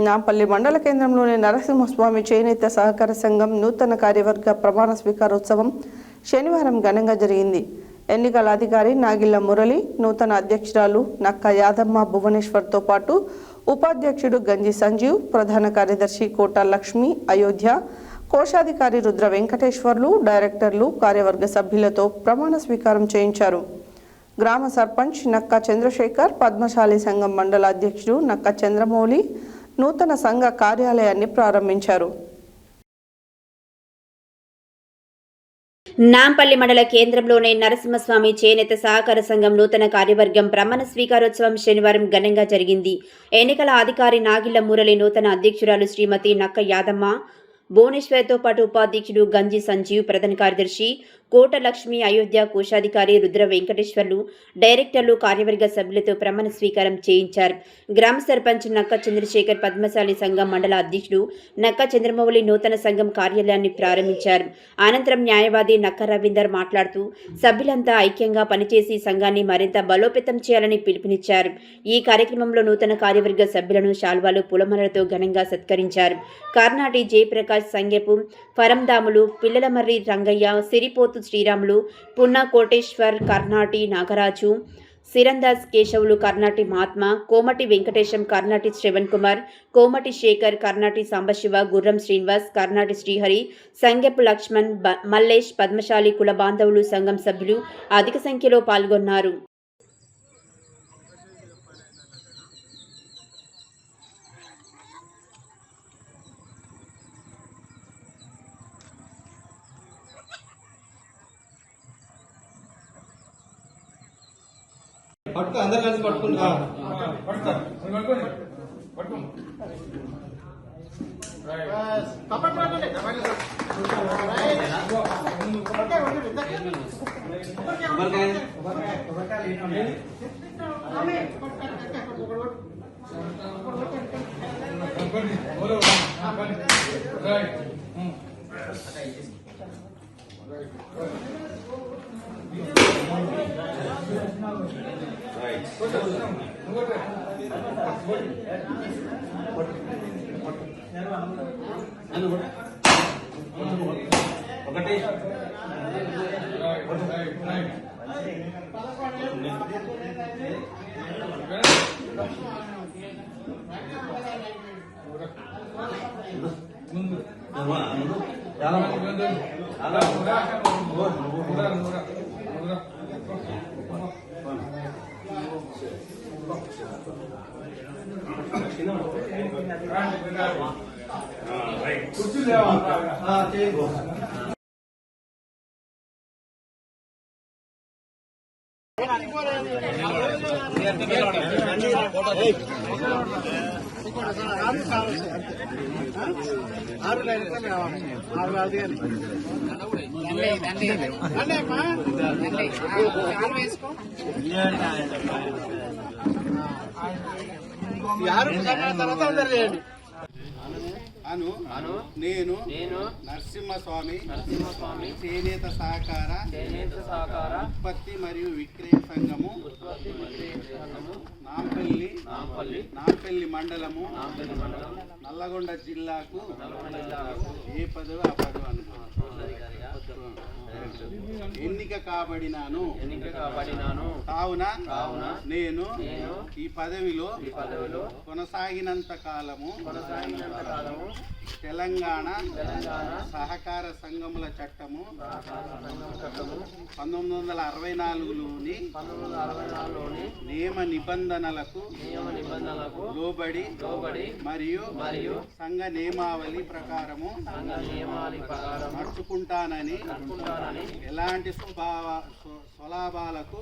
నాంపల్లి మండల కేంద్రంలోని నరసింహస్వామి చేనేత సహకార సంఘం నూతన కార్యవర్గ ప్రమాణ స్వీకారోత్సవం శనివారం ఘనంగా జరిగింది. ఎన్నికల అధికారి నాగిళ్ల మురళి, నూతన అధ్యక్షురాలు నక్క యాదమ్మ భువనేశ్వర్తో పాటు ఉపాధ్యక్షుడు గంజి సంజీవ్, ప్రధాన కార్యదర్శి కోట లక్ష్మి అయోధ్య, కోశాధికారి రుద్ర వెంకటేశ్వర్లు, డైరెక్టర్లు, కార్యవర్గ సభ్యులతో ప్రమాణ స్వీకారం చేయించారు. గ్రామ సర్పంచ్ నక్క చంద్రశేఖర్, పద్మశాలి సంఘం మండల అధ్యక్షుడు నక్క చంద్రమౌళి నూతన సంఘ కార్యాలయాన్ని ప్రారంభించారు. నాంపల్లి మండల కేంద్రంలోని నరసింహస్వామి చేనేత సహకార సంఘం నూతన కార్యవర్గం ప్రమాణ స్వీకారోత్సవం శనివారం ఘనంగా జరిగింది. ఎన్నికల అధికారి నాగిళ్ల మురళి, నూతన అధ్యక్షురాలు శ్రీమతి నక్క యాదమ్మ భువనేశ్వర్తో పాటు ఉపాధ్యక్షుడు గంజి సంజీవ్, ప్రధాన కార్యదర్శి కోట లక్ష్మి అయోధ్య, కోశాధికారి రుద్ర వెంకటేశ్వర్లు, డైరెక్టర్లు, కార్యవర్గ సభ్యులతో ప్రమాణ స్వీకారం చేయించారు. గ్రామ సర్పంచ్ నక్క చంద్రశేఖర్, పద్మశాలి సంఘం మండల అధ్యక్షుడు నక్క చంద్రమౌళి నూతన సంఘం కార్యాలయాన్ని ప్రారంభించారు. అనంతరం న్యాయవాది నక్క రవీందర్ మాట్లాడుతూ సభ్యులంతా ఐక్యంగా పనిచేసి సంఘాన్ని మరింత బలోపేతం చేయాలని పిలుపునిచ్చారు. ఈ కార్యక్రమంలో నూతన కార్యవర్గ సభ్యులను శాల్వాలు, పూలమాలలతో ఘనంగా సత్కరించారు. కర్నాటి జయప్రకాష్, సంగెపు ఫరందాములు, పిల్లలమర్రి రంగయ్య, సిరిపోతు శ్రీరాములు, పున్నా కోటేశ్వర్, కర్నాటి నాగరాజు, సిరందాస్ కేశవులు, కర్నాటి మహాత్మ, కోమటి వెంకటేశం, కర్నాటి శ్రవణ్ కుమార్, కోమటి శేఖర్, కర్నాటి సాంబశివ, గుర్రం శ్రీనివాస్, కర్నాటి శ్రీహరి, సంగెపు లక్ష్మణ్, మల్లేష్, పద్మశాలి కుల బాంధవులు, సంఘం సభ్యులు అధిక సంఖ్యలో పాల్గొన్నారు. పట్టుకో, అందరు కలిసి పట్టుకుంటా. ఒకటి నేను నరసింహస్వామి చేనేత సహకార ఉత్పత్తి మరియు విక్రయ సంఘము నాంపల్లి మండలము నల్లగొండ జిల్లాకు ఏ పదవి ఆ పదవి ఎన్నిక కాబడినాను. కావున నేను ఈ పదవిలో కొనసాగినంత కాలము తెలంగాణ సహకార సంఘముల చట్టము 1964లోని నియమ నిబంధనలకు లోబడి మరియు సంఘ నియమావళి ప్రకారము నడుచుకుంటానని ఎలాంటి స్వలాభాలకు